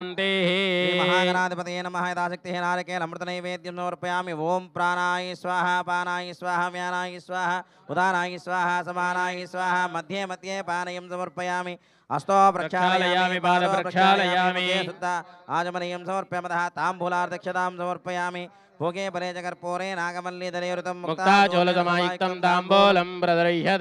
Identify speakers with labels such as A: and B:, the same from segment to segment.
A: महागणाधिपतये नमः। यथाशक्तिः नारिकेलमृतनैवेद्यं समर्पयामि। ओम प्राणाय स्वाहा, पानाय स्वाहा, व्यानाय स्वाहा, उदानाय स्वाहा, समानाय स्वाहा, मध्ये मध्ये पानयं समर्पयामि। हस्तो प्रक्षालयामि, पादो प्रक्षालयामि, मुखे शुद्ध आचमनीयं समर्पयामः। ताम्बूलार्धक्षतां समर्पयामि। भोगे परे च कर्पूरे नागमल्लीदले ऋतं
B: मुक्ताचोलसमायुक्तं ताम्बूलं प्रदर्शयामि।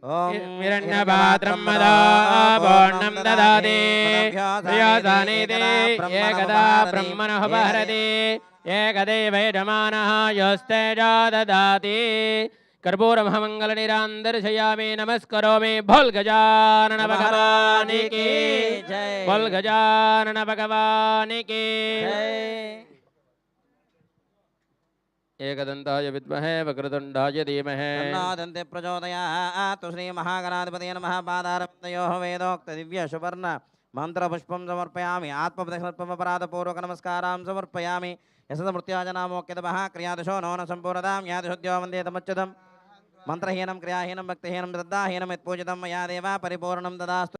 A: हिरण्यपात्रं मदापूर्णं ददाति प्रियसानिधि एकदा ब्रह्मणः उपहरति एकदैव यजमानः यस्तेजो ददाति। कर्पूरमहामङ्गलनिरान् दर्शयामि, नमस्करोमि। बोल गजानन भगवान की जय, बोल गजानन भगवान की जय। एकदन्ताय विद्महे वक्रतुण्डाय धीमहि तन्नो दन्ते प्रचोदयात्। श्री महागणाधिपतये नमः। पादारविन्दयोः वेदोक्त दिव्य सुवर्ण मंत्रपुष्पं समर्पयामि। आत्मप्रदक्षिणपराधपूर्वक नमस्कारां समर्पयामि। यशदमृत्याजनामोक्यतमः क्रियादिशो नो न सम्पूर्णतां यादिशुद्ध्यो वन्दे तमुच्युतं। मंत्रहीनं क्रियाहीनं भक्तिहीनं श्रद्धाहीनं यत्पूजितं मया देव परिपूर्णं ददास्तु।